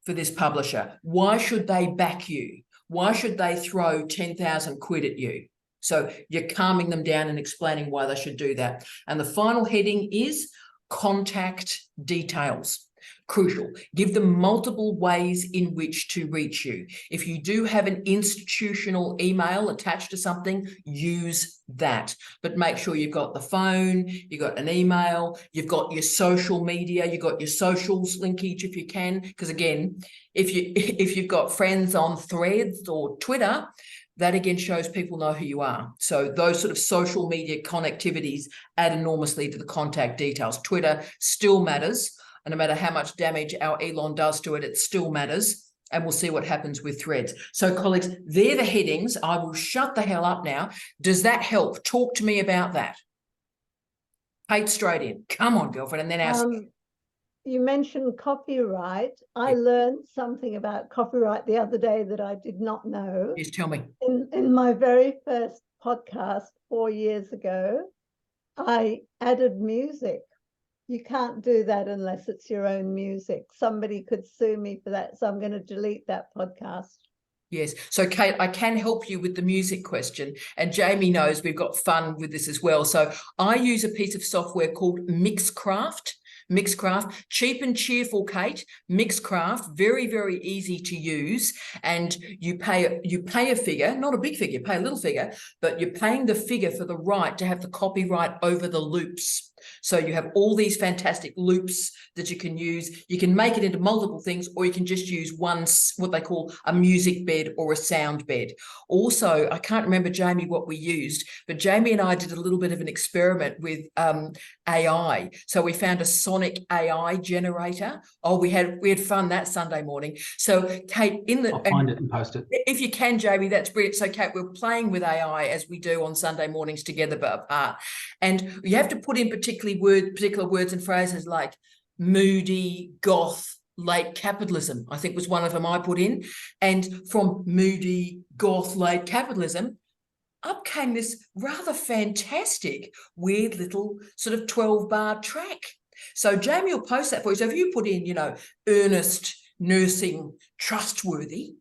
for this publisher. Why should they back you? Why should they throw 10,000 quid at you? So you're calming them down and explaining why they should do that. And the final heading is contact details. Crucial. Give them multiple ways in which to reach you. If you do have an institutional email attached to something, use that. But make sure you've got the phone, you've got an email, you've got your social media, you've got your socials linkage if you can. Because again, if you've got friends on Threads or Twitter, that again shows people know who you are. So those sort of social media connectivities add enormously to the contact details. Twitter still matters. And no matter how much damage our Elon does to it, it still matters. and we'll see what happens with threads. So colleagues, they're the headings. I will shut the hell up now. Does that help? Talk to me about that. Kate, straight in. Come on, girlfriend, and then ask. You mentioned copyright. I learned something about copyright the other day that I did not know. Yes, tell me. In my very first podcast 4 years ago, I added music. You can't do that unless it's your own music. Somebody could sue me for that, so I'm going to delete that podcast. Yes. So, Kate, I can help you with the music question. And Jamie knows we've got fun with this as well. So I use a piece of software called Mixcraft. Mixcraft, cheap and cheerful, Kate. Mixcraft, very, very easy to use. And you pay a figure, not a big figure, you pay a little figure, but you're paying the figure for the right to have the copyright over the loops. So you have all these fantastic loops that you can use. You can make it into multiple things, or you can just use one, what they call a music bed or a sound bed. Also, I can't remember, Jamie, what we used, but Jamie and I did a little bit of an experiment with AI. So we found a sonic AI generator. Oh, we had fun that Sunday morning. So Kate, I'll find it and post it. If you can, Jamie, that's brilliant. So Kate, we're playing with AI as we do on Sunday mornings together but apart. And you have to put in particular words and phrases like moody, goth, late capitalism, I think was one of them I put in. And from moody, goth, late capitalism, up came this rather fantastic, weird little sort of 12-bar track. So Jamie will post that for you. So if you put in, earnest, nursing, trustworthy,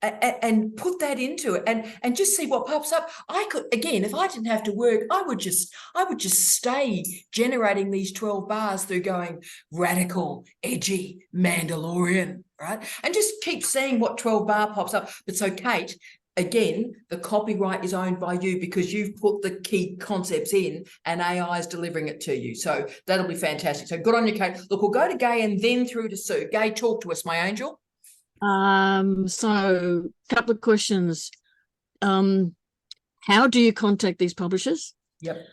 and put that into it and just see what pops up. I could, again, if I didn't have to work, I would just stay generating these 12 bars through going radical, edgy, Mandalorian, right? And just keep seeing what 12 bar pops up. But so Kate, again, the copyright is owned by you because you've put the key concepts in and AI is delivering it to you. So that'll be fantastic. So good on you, Kate. Look, we'll go to Gay and then through to Sue. Gay, talk to us, my angel. So a couple of questions. How do you contact these publishers? Yep.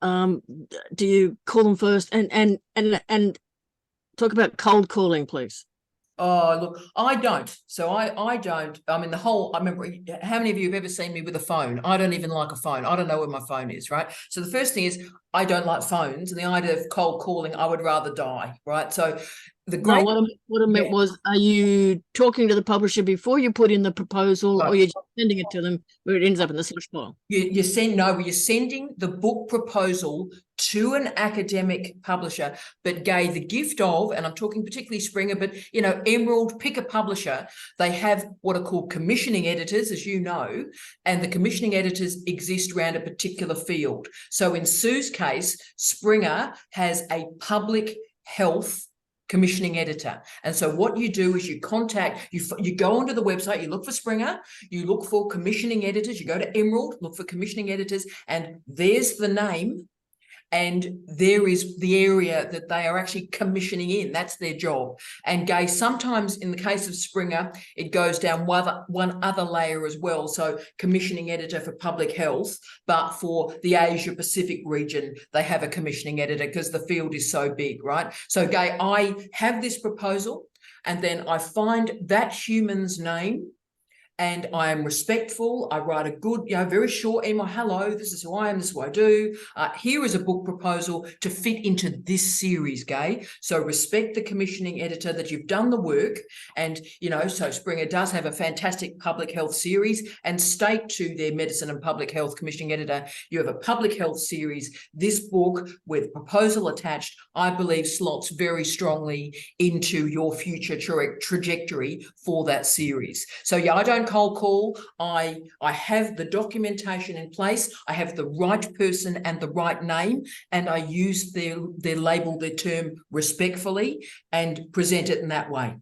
Do you call them first and talk about cold calling, please? Oh, look, I don't. So I don't. I mean, I remember, how many of you have ever seen me with a phone? I don't even like a phone. I don't know where my phone is, right? So the first thing is I don't like phones, and the idea of cold calling, I would rather die, right? So the great... No, what I meant was, are you talking to the publisher before you put in the proposal, or you're just sending it to them where it ends up in the slush pile? You're sending the book proposal to an academic publisher, but Gay, the gift of, and I'm talking particularly Springer, but Emerald, pick a publisher. They have what are called commissioning editors, as you know, and the commissioning editors exist around a particular field. So in Sue's case, Springer has a public health commissioning editor. And so what you do is you go onto the website, you look for Springer, you look for commissioning editors, you go to Emerald, look for commissioning editors, and there's the name. And there is the area that they are actually commissioning in. That's their job. And Gay, sometimes in the case of Springer, it goes down one other layer as well. So commissioning editor for public health, but for the Asia Pacific region, they have a commissioning editor because the field is so big, right? So Gay, I have this proposal and then I find that human's name, and I am respectful. I write a good, very short email. Hello, this is who I am. This is what I do. Here is a book proposal to fit into this series, Gay. So respect the commissioning editor that you've done the work. And, so Springer does have a fantastic public health series, and state to their medicine and public health commissioning editor, you have a public health series. This book with proposal attached, I believe slots very strongly into your future trajectory for that series. So yeah, I don't cold call. I have the documentation in place. I have the right person and the right name, and I use their label, their term respectfully, and present it in that way.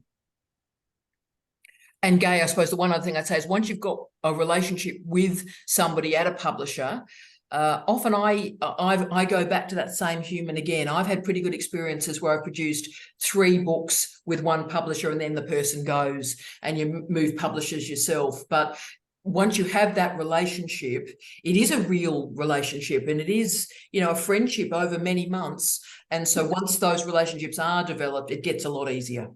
And Gay, I suppose the one other thing I'd say is once you've got a relationship with somebody at a publisher, often I go back to that same human again. I've had pretty good experiences where I've produced 3 books with one publisher and then the person goes and you move publishers yourself. But once you have that relationship, it is a real relationship, and it is, a friendship over many months. And so once those relationships are developed, it gets a lot easier.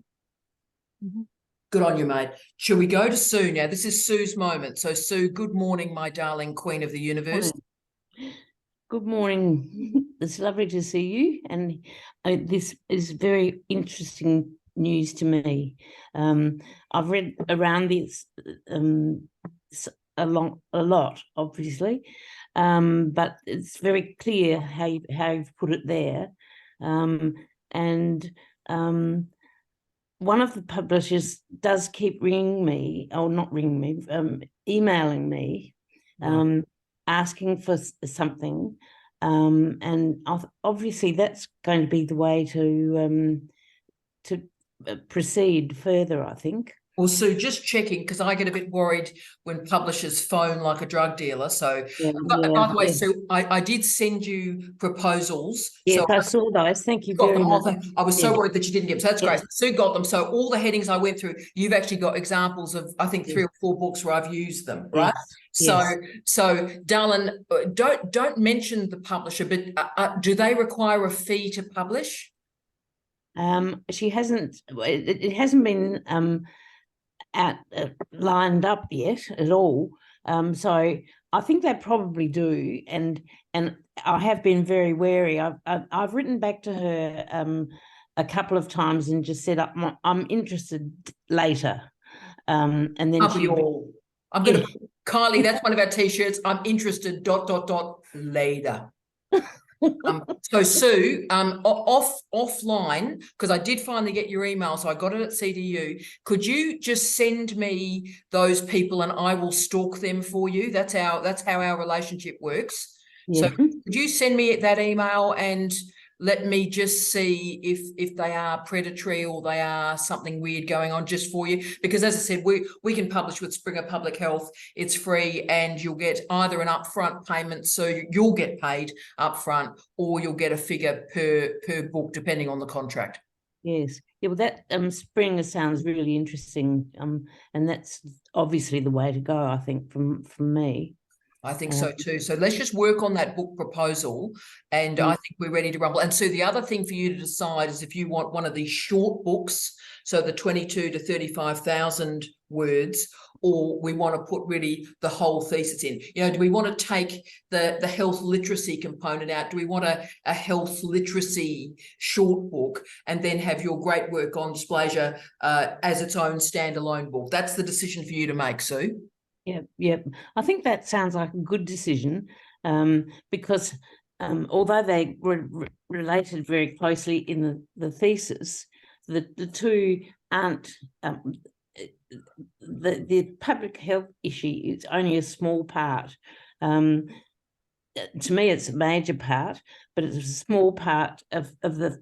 Mm-hmm. Good on you, mate. Shall we go to Sue now? This is Sue's moment. So, Sue, good morning, my darling queen of the universe. Good morning. It's lovely to see you. And this is very interesting news to me. I've read around this a lot, obviously, but it's very clear how you've put it there. One of the publishers does keep ringing me, or not ringing me, emailing me, asking for something, and obviously that's going to be the way to proceed further, I think. Well, Sue, just checking, because I get a bit worried when publishers phone like a drug dealer. So, by the way, Sue, I did send you proposals. Yes, so I saw those. Thank you very much. I was so worried that you didn't get them. So that's great. Sue got them. So all the headings I went through, you've actually got examples of, I think, 3 or 4 books where I've used them, right? So, darling, don't mention the publisher, but do they require a fee to publish? She hasn't. It hasn't been lined up yet at all. So I think they probably do, and I have been very wary. I've written back to her a couple of times and just said I'm interested later. And then I'm going to Kylie. That's one of our t-shirts. I'm interested. ... later. So Sue, offline, because I did finally get your email, so I got it at CDU. Could you just send me those people and I will stalk them for you? That's how our relationship works. So could you send me that email and let me just see if they are predatory or they are something weird going on just for you? Because as I said, we can publish with Springer Public Health. It's free, and you'll get either an upfront payment, so you'll get paid upfront, or you'll get a figure per book, depending on the contract. Yes. Yeah, well, that Springer sounds really interesting. And that's obviously the way to go, I think, from me. I think so too. So let's just work on that book proposal, and I think we're ready to rumble. And so the other thing for you to decide is if you want one of these short books, so the 22 to 35,000 words, or we want to put really the whole thesis in. You know, do we want to take the health literacy component out? Do we want a health literacy short book and then have your great work on dysplasia as its own standalone book? That's the decision for you to make, Sue. Yeah. I think that sounds like a good decision, because although they were related very closely in the thesis, the two aren't. The public health issue is only a small part. To me, it's a major part, but it's a small part of the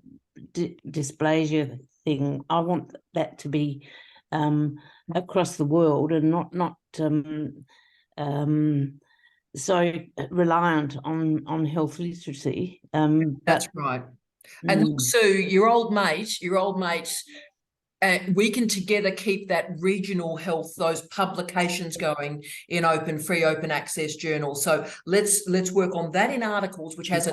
dysplasia thing. I want that to be across the world and not so reliant on health literacy. That's right. And look, Sue, your old mate, we can together keep that regional health, those publications going in free open access journals. So let's work on that in articles, which has a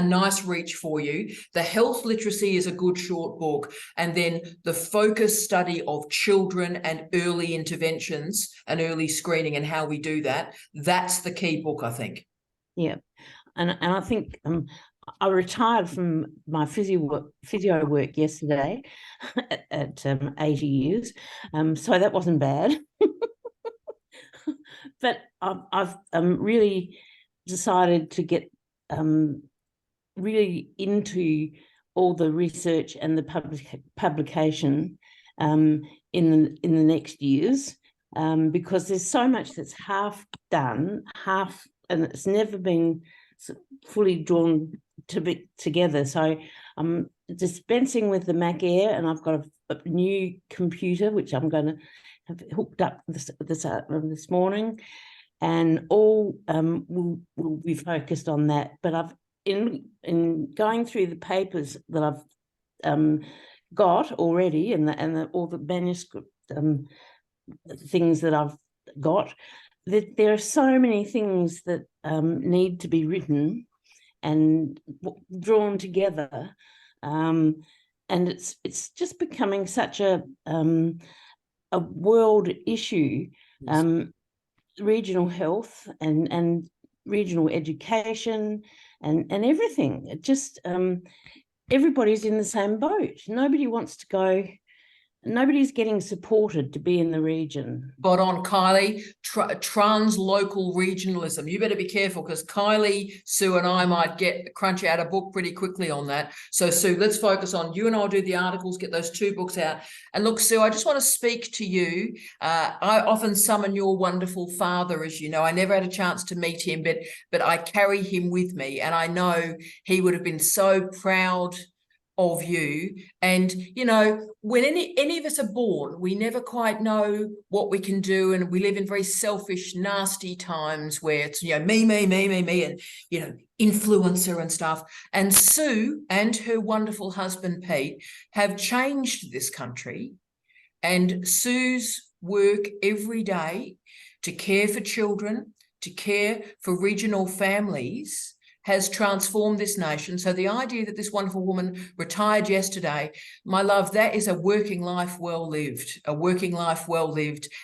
nice reach for you. The health literacy is a good short book, and then the focus study of children and early interventions and early screening and how we do that. That's the key book, I think. Yeah, and I think I retired from my physio work yesterday at 80 years, so that wasn't bad. But I've really decided to get really into all the research and the publication in the next years, because there's so much that's half done, and it's never been fully drawn together. So I'm dispensing with the Mac Air, and I've got a new computer which I'm going to have hooked up this morning, and all will be focused on that. But I've in going through the papers that I've got already, and all the manuscript things that I've got, there are so many things that need to be written and drawn together, and it's just becoming such a world issue. Regional health and regional education and everything. It just everybody's in the same boat. Nobody wants to go. Nobody's getting supported to be in the region. Spot on, Kylie. Trans-local regionalism. You better be careful, because Kylie, Sue and I might crunch out a book pretty quickly on that. So Sue, let's focus on you, and I'll do the articles, get those 2 books out. And look, Sue, I just want to speak to you. I often summon your wonderful father, as you know. I never had a chance to meet him, but I carry him with me, and I know he would have been so proud of you. And you know, when any of us are born, we never quite know what we can do, and we live in very selfish, nasty times where it's, you know, me, and, you know, influencer and stuff. And Sue and her wonderful husband Pete have changed this country, and Sue's work every day to care for children, to care for regional families, has transformed this nation. So the idea that this wonderful woman retired yesterday, my love, that is a working life well lived,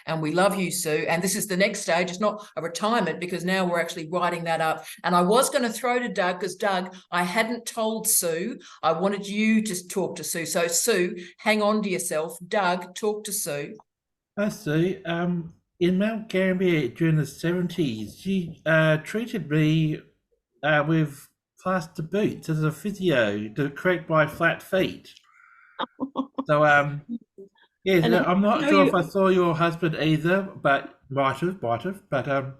and we love you, Sue. And this is the next stage. It's not a retirement, because now we're actually writing that up. And I was going to throw to Doug, because Doug, I hadn't told Sue. I wanted you to talk to Sue. So Sue, hang on to yourself. Doug, talk to Sue. Hi, Sue. In Mount Gambier during the 70s, she treated me with plaster boots as a physio to correct my flat feet. So yes, I'm not sure if I saw your husband either, but might have. But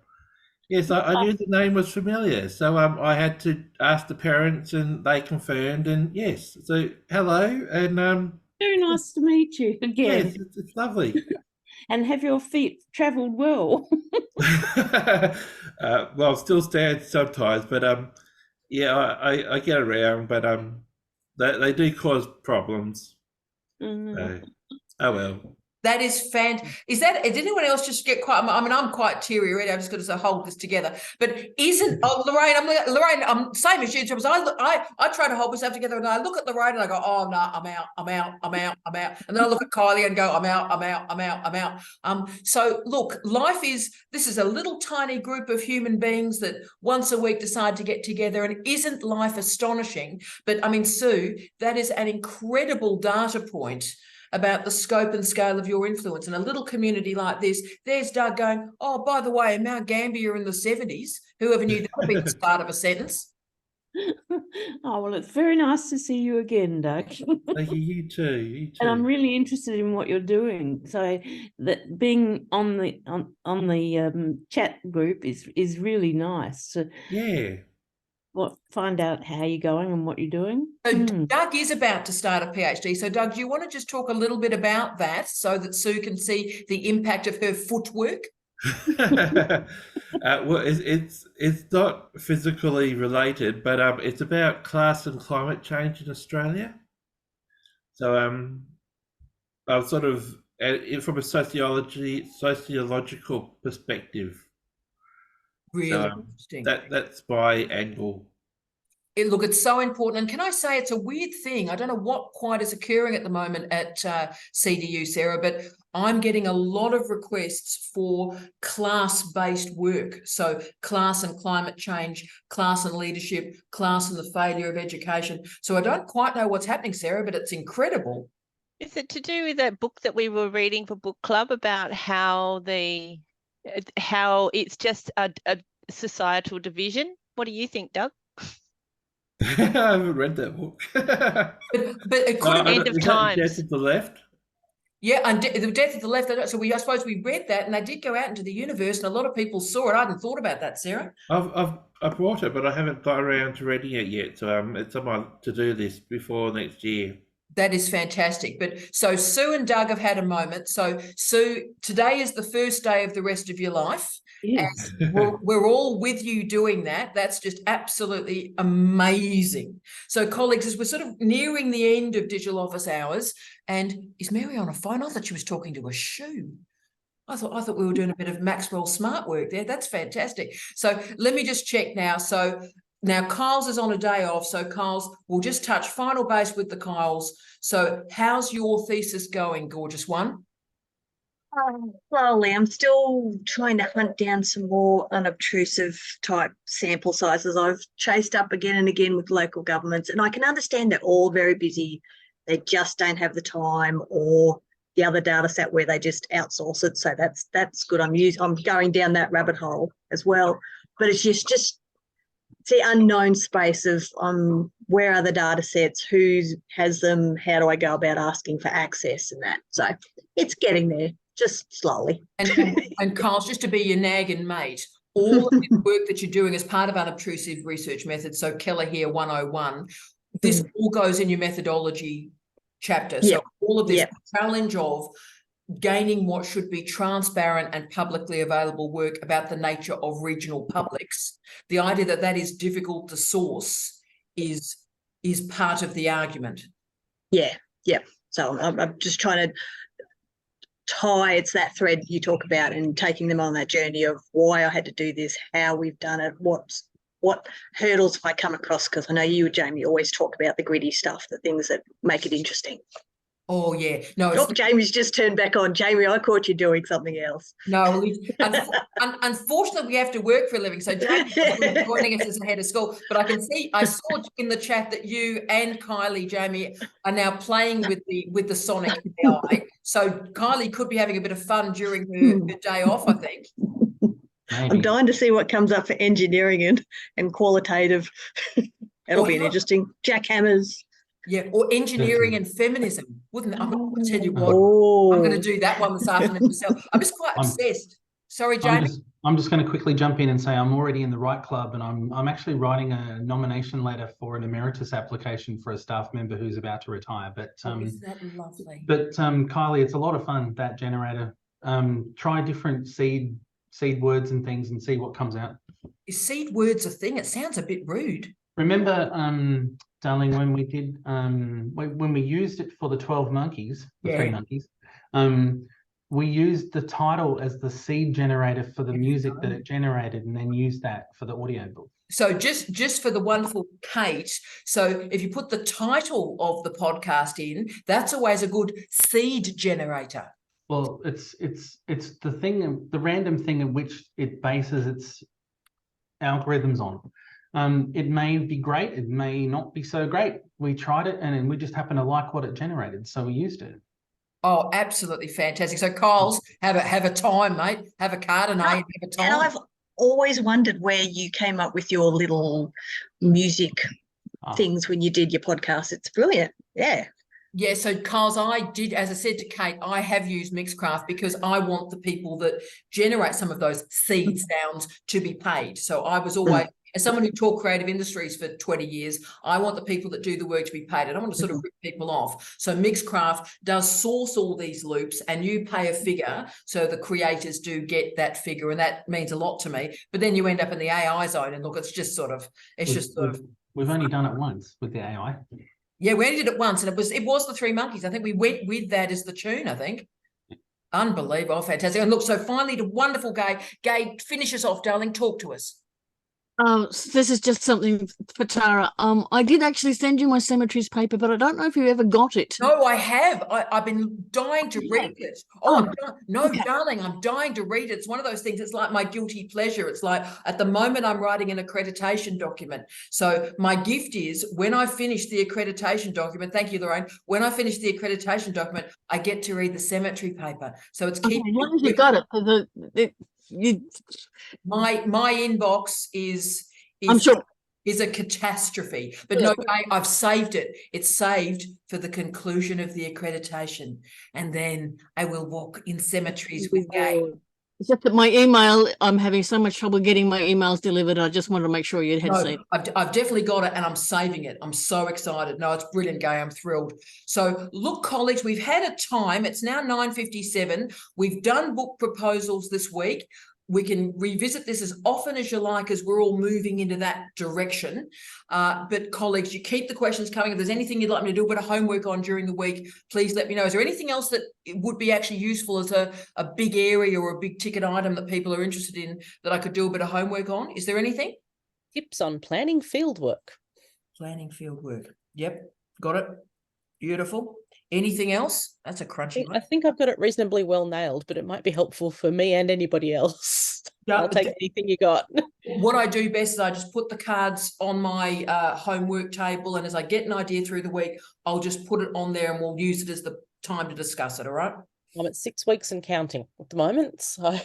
yes, I knew the name was familiar, so I had to ask the parents, and they confirmed. And yes, so hello, and very nice to meet you again. Yes, it's lovely. And have your feet travelled well? Well, still stand sometimes, but yeah, I get around, but they do cause problems. So, oh well. That is did anyone else just get quite, I mean, I'm quite teary already. I'm just going to hold this together. But Lorraine, I'm same as you. I try to hold myself together, and I look at Lorraine and I go, oh no, I'm out. And then I look at Kylie and go, I'm out. So look, this is a little tiny group of human beings that once a week decide to get together, and isn't life astonishing? But I mean, Sue, that is an incredible data point about the scope and scale of your influence in a little community like this. There's Doug going, oh, by the way, in Mount Gambier in the 70s, whoever knew that would be the start of a sentence. Oh, well, it's very nice to see you again, Doug. Thank you, you too. And I'm really interested in what you're doing. So that being on the chat group is really nice. So, yeah. Find out how you're going and what you're doing. So Doug is about to start a PhD. So Doug, do you want to just talk a little bit about that so that Sue can see the impact of her footwork? Well, it's not physically related, but it's about class and climate change in Australia. So I'm sort of from a sociological perspective. Really interesting. That's my angle. Look, it's so important. And can I say it's a weird thing? I don't know what quite is occurring at the moment at CDU, Sarah, but I'm getting a lot of requests for class-based work. So class and climate change, class and leadership, class and the failure of education. So I don't quite know what's happening, Sarah, but it's incredible. Is it to do with that book that we were reading for book club about how it's just a societal division? What do you think, Doug? I haven't read that book. but it could have End of Times. Death of the Left. Yeah, and the Death of the Left. So I suppose we read that, and they did go out into the universe, and a lot of people saw it. I hadn't thought about that, Sarah. I bought it, but I haven't got around to reading it yet. So it's on my to-do list before next year. That is fantastic. But so Sue and Doug have had a moment. So Sue, today is the first day of the rest of your life. Yes. And we're all with you doing that. That's just absolutely amazing. So colleagues, as we're sort of nearing the end of digital office hours, and is Mary on a phone? I thought she was talking to a shoe. I thought we were doing a bit of Maxwell Smart work there. That's fantastic. So let me just check now. So now Kyle's is on a day off, so Kyle's, we'll just touch final base with the Kyles. So how's your thesis going, gorgeous one? Slowly. I'm still trying to hunt down some more unobtrusive type sample sizes. I've chased up again and again with local governments, and I can understand they're all very busy. They just don't have the time, or the other data set where they just outsource it. So that's good. I'm going down that rabbit hole as well. But it's just the unknown space of where are the data sets, who has them, how do I go about asking for access and that. So it's getting there, just slowly. And Kyle's, just to be your nagging mate, all of the work that you're doing as part of unobtrusive research methods, so Keller here 101, this all goes in your methodology chapter. So all of this challenge of gaining what should be transparent and publicly available work about the nature of regional publics, the idea that that is difficult to source is part of the argument. Yeah. So I'm just trying to tie, it's that thread you talk about, and taking them on that journey of why I had to do this, how we've done it, what hurdles have I come across, because I know you, Jamie, always talk about the gritty stuff, the things that make it interesting. Oh, yeah. No, Jamie's just turned back on. Jamie, I caught you doing something else. No, unfortunately, we have to work for a living. So Jamie's joining us as a head of school. But I saw in the chat that you and Kylie, Jamie, are now playing with the Sonic AI. So Kylie could be having a bit of fun during her day off, I think. Maybe. I'm dying to see what comes up for engineering and qualitative. That'll be an interesting jackhammers. Yeah, or engineering and feminism, wouldn't it? I'm going to tell you what, I'm going to do that one this afternoon myself. I'm just quite obsessed. Sorry, Jamie. I'm just going to quickly jump in and say I'm already in the right club, and I'm actually writing a nomination letter for an emeritus application for a staff member who's about to retire. But isn't that lovely? But Kylie, it's a lot of fun, that generator. Try different seed words and things and see what comes out. Is seed words a thing? It sounds a bit rude. Remember, darling, when we did when we used it for the 12 monkeys, the 3 monkeys, we used the title as the seed generator for the music that it generated, and then used that for the audio book. So just for the wonderful Kate, so if you put the title of the podcast in, that's always a good seed generator. Well, it's the thing, the random thing in which it bases its algorithms on. It may be great, it may not be so great. We tried it and we just happened to like what it generated, so we used it. Oh, absolutely fantastic. So Kyle's, have a time, mate. Have a Chardonnay, have a time. And I've always wondered where you came up with your little music things when you did your podcast. It's brilliant. Yeah. Yeah, so Kyle's, I did, as I said to Kate, I have used Mixcraft because I want the people that generate some of those seed sounds to be paid. So I was always, as someone who taught creative industries for 20 years, I want the people that do the work to be paid. I don't want to sort of rip people off. So Mixcraft does source all these loops, and you pay a figure, so the creators do get that figure, and that means a lot to me. But then you end up in the AI zone, and look, it's just sort of, We've only done it once with the AI. Yeah, we only did it once, and it was the 3 monkeys. I think we went with that as the tune, I think. Unbelievable, fantastic. And look, so finally to wonderful Gay. Gay, finish us off, darling. Talk to us. This is just something for Tara. I did actually send you my cemeteries paper, but I don't know if you ever got it. No, I have. I've been dying to read it. Darling, I'm dying to read it. It's one of those things. It's like my guilty pleasure. It's like at the moment I'm writing an accreditation document. So my gift is when I finish the accreditation document. Thank you, Lorraine. When I finish the accreditation document, I get to read the cemetery paper. So it's keeping. As long as you got it. My inbox is I'm sure is a catastrophe, but no, I've saved it. It's saved for the conclusion of the accreditation, and then I will walk in cemeteries with Gay. It's just that my email, I'm having so much trouble getting my emails delivered. I just wanted to make sure you had seen it. I've definitely got it, and I'm saving it. I'm so excited. No, it's brilliant, Gay. I'm thrilled. So look, colleagues, we've had a time. It's now 9:57. We've done book proposals this week. We can revisit this as often as you like as we're all moving into that direction. But colleagues, you keep the questions coming. If there's anything you'd like me to do a bit of homework on during the week, please let me know. Is there anything else that would be actually useful as a big area or a big ticket item that people are interested in that I could do a bit of homework on? Is there anything? Tips on planning field work. Planning field work. Yep, got it. Beautiful. Anything else? That's a crunchy I one. think I've got it reasonably well nailed, but it might be helpful for me and anybody else. I'll take anything you got. What I do best is I just put the cards on my homework table, and as I get an idea through the week, I'll just put it on there and we'll use it as the time to discuss it, all right? I'm at 6 weeks and counting at the moment, so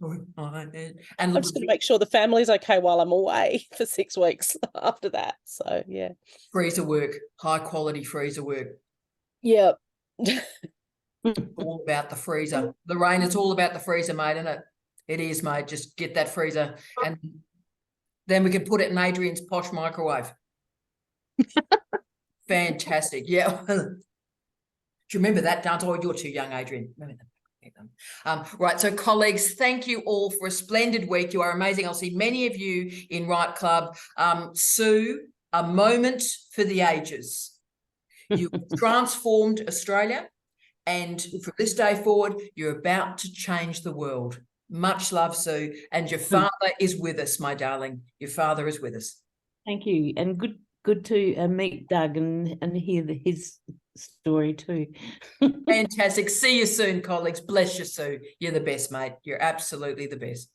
and I'm just going to make sure the family's okay while I'm away for 6 weeks after that. So yeah, freezer work, high quality freezer work. Yeah. All about the freezer. Lorraine, it's all about the freezer, mate, isn't it? It is, mate. Just get that freezer, and then we can put it in Adrian's posh microwave. Fantastic. Yeah. Do you remember that, Dante? Oh, you're too young, Adrian. Remember that. Right, so colleagues, thank you all for a splendid week. You are amazing. I'll see many of you in Right Club. Sue, a moment for the ages. You transformed Australia, and from this day forward, you're about to change the world. Much love, Sue, and your father is with us, my darling. Your father is with us. Thank you, and good to meet Doug and hear his story too. Fantastic. See you soon, colleagues. Bless you, Sue. You're the best, mate. You're absolutely the best.